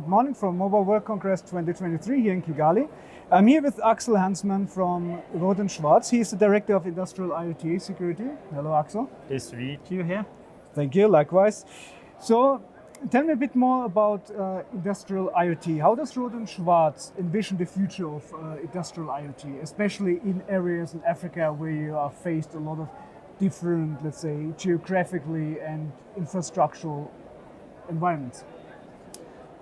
Good morning from Mobile World Congress 2023 here in Kigali. I'm here with Axel Hansmann from Rohde Schwarz. He is the Director of Industrial IoT Security. Hello, Axel. Nice to meet you here. Thank you, likewise. So, tell me a bit more about Industrial IoT. How does Rohde Schwarz envision the future of Industrial IoT, especially in areas in Africa where you are faced a lot of different, let's say, geographically and infrastructural environments?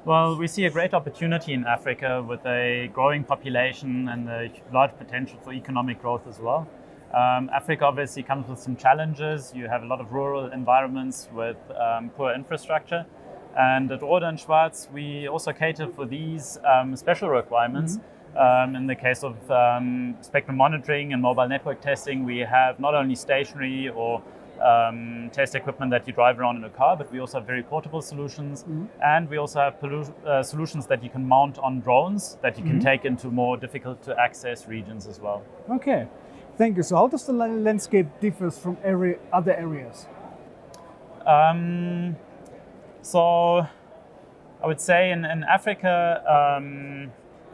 Well, we see a great opportunity in Africa with a growing population and a large potential for economic growth as well. Africa obviously comes with some challenges. You have a lot of rural environments with poor infrastructure. And at Rohde Schwarz, we also cater for these special requirements. In the case of spectrum monitoring and mobile network testing, we have not only stationary or test equipment that you drive around in a car, but we also have very portable solutions, and we also have solutions that you can mount on drones that you can take into more difficult to access regions as well. Okay, thank you. So how does the landscape differ from other areas? So I would say in Africa,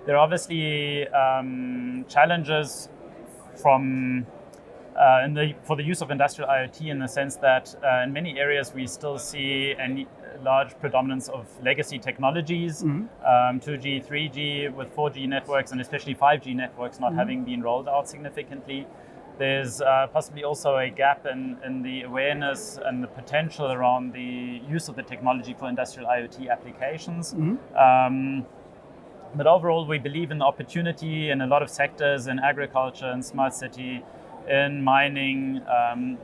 there are obviously challenges from for the use of industrial IoT, in the sense that in many areas we still see a large predominance of legacy technologies, 2G, 3G with 4G networks, and especially 5G networks not having been rolled out significantly. There's possibly also a gap in the awareness and the potential around the use of the technology for industrial IoT applications. But overall, we believe in the opportunity in a lot of sectors, in agriculture, in smart city, in mining.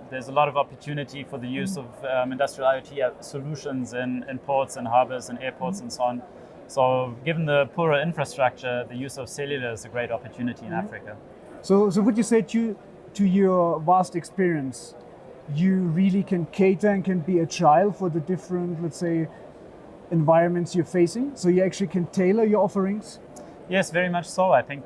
There's a lot of opportunity for the use of industrial IoT solutions in ports and harbors and airports and so on. So given the poorer infrastructure, the use of cellular is a great opportunity in Africa. So would you say to your vast experience, you really can cater and can be agile for the different, let's say, environments you're facing? So you actually can tailor your offerings? Yes, very much so. I think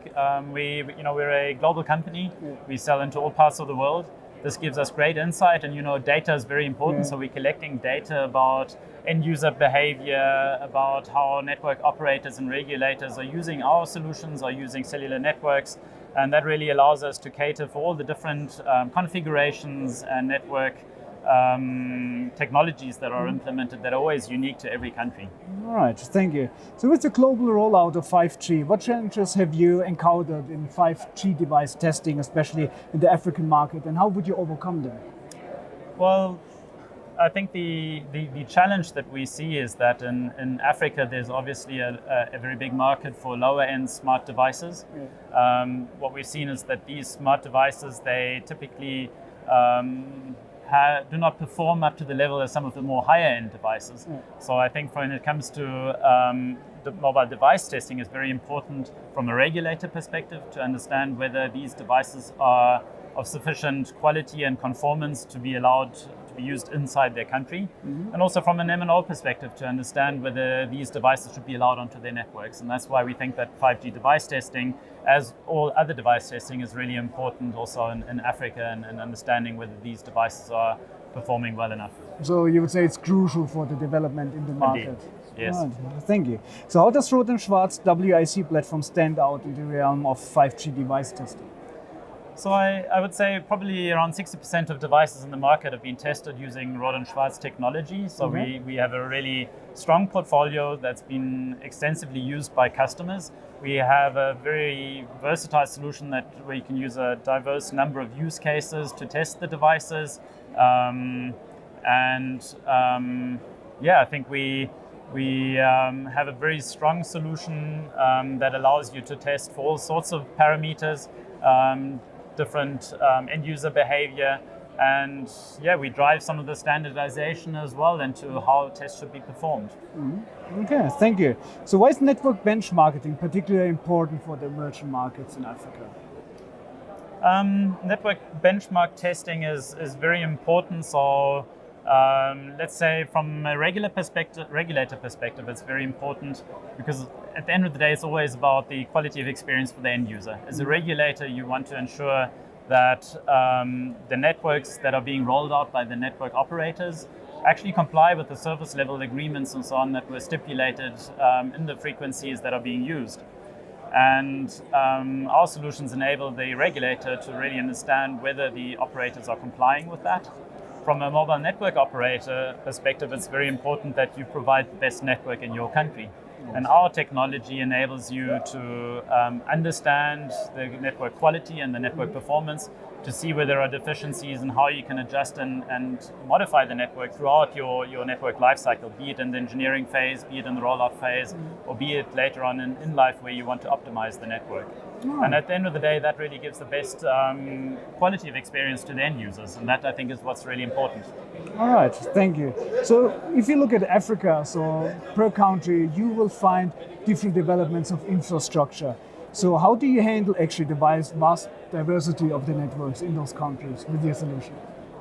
we're a global company. We sell into all parts of the world. This gives us great insight, and data is very important. So we're collecting data about end user behavior, about how network operators and regulators are using our solutions, are using cellular networks, and that really allows us to cater for all the different configurations and network technologies that are implemented that are always unique to every country. All right, thank you. So with the global rollout of 5G, what challenges have you encountered in 5G device testing, especially in the African market, and how would you overcome them? Well, I think the challenge that we see is that in Africa there's obviously a very big market for lower end smart devices. What we've seen is that these smart devices, they typically do not perform up to the level as some of the more higher end devices. So I think when it comes to the mobile device testing, it's very important from a regulator perspective to understand whether these devices are of sufficient quality and conformance to be allowed to be used inside their country. And also from an MNO perspective to understand whether these devices should be allowed onto their networks. And that's why we think that 5G device testing, as all other device testing, is really important also in Africa, and understanding whether these devices are performing well enough. So you would say it's crucial for the development in the market. Indeed. Yes. Right. Thank you. So how does Rohde Schwarz WIC platform stand out in the realm of 5G device testing? So I would say probably around 60% of devices in the market have been tested using Rohde Schwarz technology. So we have a really strong portfolio that's been extensively used by customers. We have a very versatile solution where you can use a diverse number of use cases to test the devices. I think we have a very strong solution that allows you to test for all sorts of parameters, different end user behavior, and we drive some of the standardization as well into how tests should be performed. Okay, thank you. So why is network benchmarking particularly important for the emerging markets in Africa? Network benchmark testing is very important. So let's say from a regulator perspective, it's very important because at the end of the day, it's always about the quality of experience for the end user. As a regulator, you want to ensure that the networks that are being rolled out by the network operators actually comply with the service level agreements and so on that were stipulated in the frequencies that are being used. And our solutions enable the regulator to really understand whether the operators are complying with that. From a mobile network operator perspective, it's very important that you provide the best network in your country. And our technology enables you to understand the network quality and the network performance, to see where there are deficiencies and how you can adjust and modify the network throughout your network lifecycle, be it in the engineering phase, be it in the rollout phase, or be it later on in life where you want to optimize the network. And at the end of the day, that really gives the best quality of experience to the end users, and that I think is what's really important. All right, thank you. So if you look at Africa, so per country, you will find different developments of infrastructure. So how do you handle actually the vast diversity of the networks in those countries with your solution?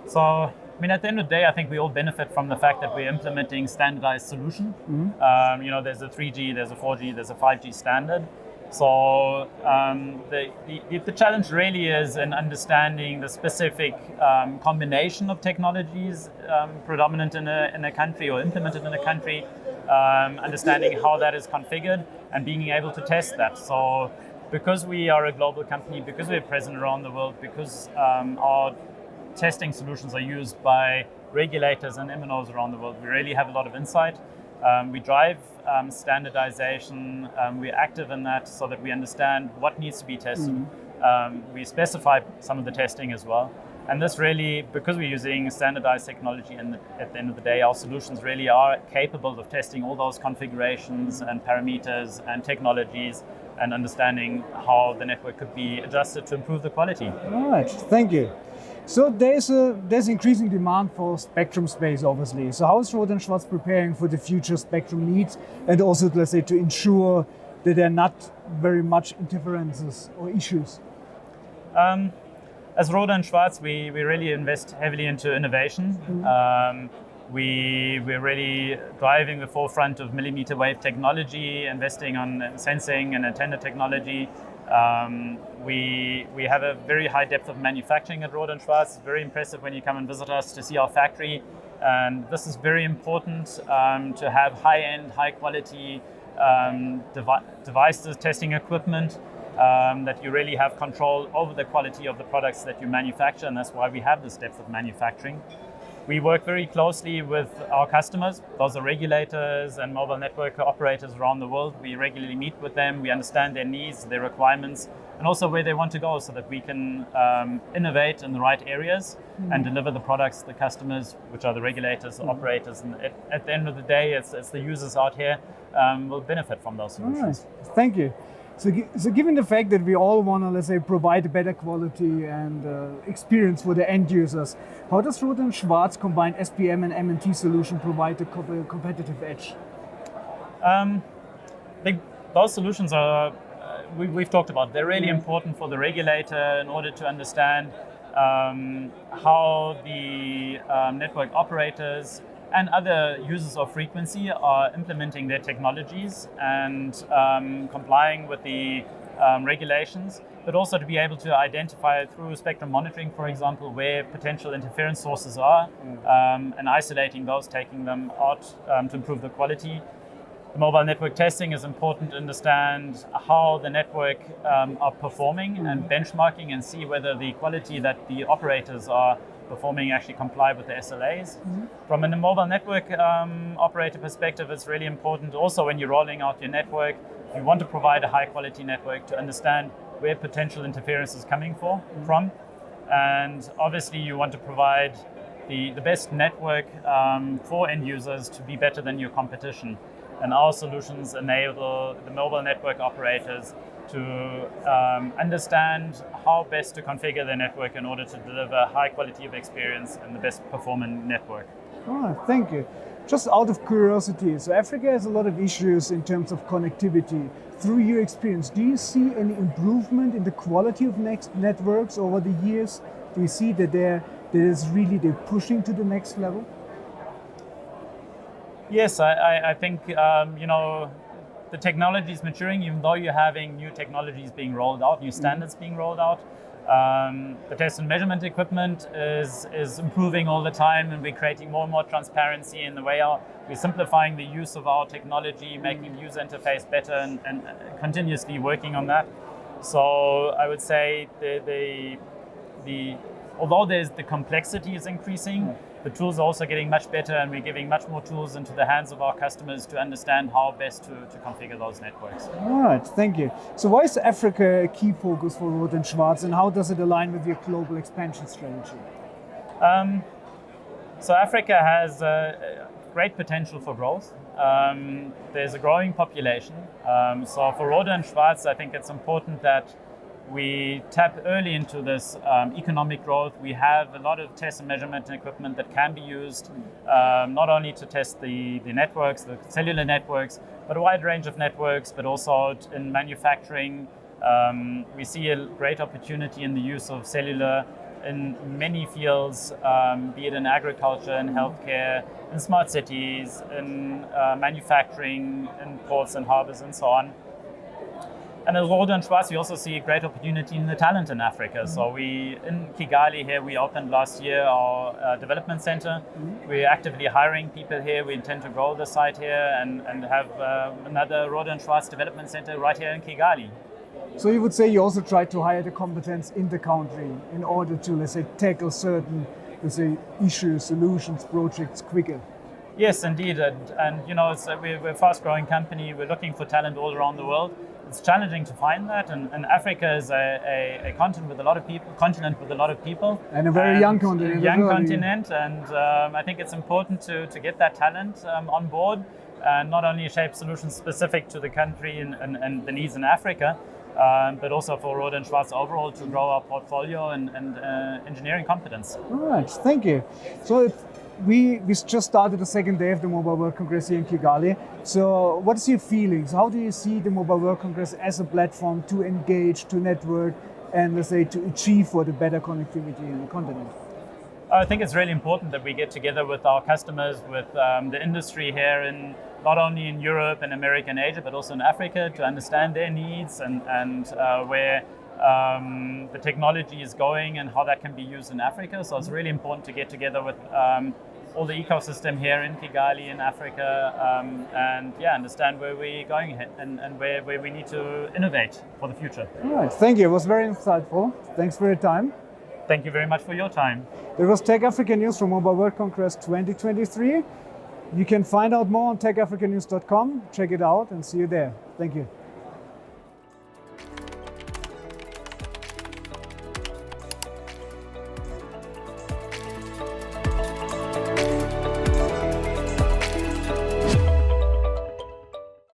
So, I mean, at the end of the day, I think we all benefit from the fact that we're implementing standardized solution. There's a 3G, there's a 4G, there's a 5G standard. So the challenge really is in understanding the specific combination of technologies predominant in a country or implemented in a country, understanding how that is configured and being able to test that. So because we are a global company, because we're present around the world, because our testing solutions are used by regulators and MNOs around the world, we really have a lot of insight. We drive standardization, we're active in that so that we understand what needs to be tested. We specify some of the testing as well. And this really, because we're using standardized technology, and at the end of the day, our solutions really are capable of testing all those configurations and parameters and technologies and understanding how the network could be adjusted to improve the quality. All right, thank you. So there's increasing demand for spectrum space, obviously. So how is Rohde Schwarz preparing for the future spectrum needs, and also, let's say, to ensure that there are not very much interferences or issues? As Rohde Schwarz, we really invest heavily into innovation. We're really driving the forefront of millimeter wave technology, investing on sensing and antenna technology. We have a very high depth of manufacturing at Rohde Schwarz. It's very impressive when you come and visit us to see our factory. And this is very important to have high-end, high-quality devices, testing equipment, that you really have control over the quality of the products that you manufacture, and that's why we have this depth of manufacturing. We work very closely with our customers. Those are regulators and mobile network operators around the world. We regularly meet with them. We understand their needs, their requirements, and also where they want to go so that we can innovate in the right areas and deliver the products to the customers, which are the regulators, the operators. And at the end of the day, it's the users out here will benefit from those solutions. All right. Thank you. So given the fact that we all want to, let's say, provide better quality and experience for the end users, how does Rohde Schwarz combined SPM and MNT solution provide a competitive edge? I think those solutions are, we've talked about, they're really important for the regulator in order to understand how the network operators and other users of frequency are implementing their technologies and complying with the regulations, but also to be able to identify through spectrum monitoring, for example, where potential interference sources are and isolating those, taking them out to improve the quality. The mobile network testing is important to understand how the network are performing and benchmarking and see whether the quality that the operators are performing actually comply with the SLAs. From a mobile network operator perspective, it's really important also when you're rolling out your network, you want to provide a high quality network to understand where potential interference is coming from. And obviously you want to provide the best network for end users to be better than your competition. And our solutions enable the mobile network operators to understand how best to configure their network in order to deliver high quality of experience and the best performing network. Oh, thank you. Just out of curiosity, so Africa has a lot of issues in terms of connectivity. Through your experience, do you see any improvement in the quality of networks over the years? Do you see that they're pushing to the next level? Yes, I think the technology is maturing, even though you're having new technologies being rolled out, new standards being rolled out. The test and measurement equipment is improving all the time, and we're creating more and more transparency in the way we're simplifying the use of our technology, making the user interface better, and continuously working on that. So I would say although the complexity is increasing, the tools are also getting much better, and we're giving much more tools into the hands of our customers to understand how best to configure those networks. All right, thank you. So why is Africa a key focus for Rohde Schwarz, and how does it align with your global expansion strategy? So Africa has great potential for growth. There's a growing population. So for Rohde Schwarz, I think it's important that we tap early into this economic growth. We have a lot of test and measurement equipment that can be used not only to test the networks, the cellular networks, but a wide range of networks, but also in manufacturing. We see a great opportunity in the use of cellular in many fields, be it in agriculture, in healthcare, in smart cities, in manufacturing, in ports and harbors, and so on. And at Rohde Schwarz, we also see a great opportunity in the talent in Africa. So in Kigali here, we opened last year our development center. We're actively hiring people here. We intend to grow the site here and have another Rohde Schwarz development center right here in Kigali. So you would say you also try to hire the competence in the country in order to, let's say, tackle certain, let's say, issues, solutions, projects quicker? Yes, indeed. And you know, we're a fast-growing company. We're looking for talent all around the world. It's challenging to find that, and Africa is a continent with a lot of people, and a very young continent. And I think it's important to get that talent on board, and not only shape solutions specific to the country and the needs in Africa, but also for Rohde Schwarz overall to grow our portfolio and engineering competence. All right, thank you. So we just started the second day of the Mobile World Congress here in Kigali. So what's your feelings? How do you see the Mobile World Congress as a platform to engage, to network, and let's say to achieve for the better connectivity in the continent? I think it's really important that we get together with our customers, with the industry here, not only in Europe and America and Asia, but also in Africa, to understand their needs and where the technology is going and how that can be used in Africa. So it's really important to get together with all the ecosystem here in Kigali in Africa and understand where we're going and where we need to innovate for the future. All right, thank you. It was very insightful. Thanks for your time. Thank you very much for your time. There was TechAfrica News from Mobile World Congress 2023. You can find out more on techafricanews.com. Check it out and see you there. Thank you.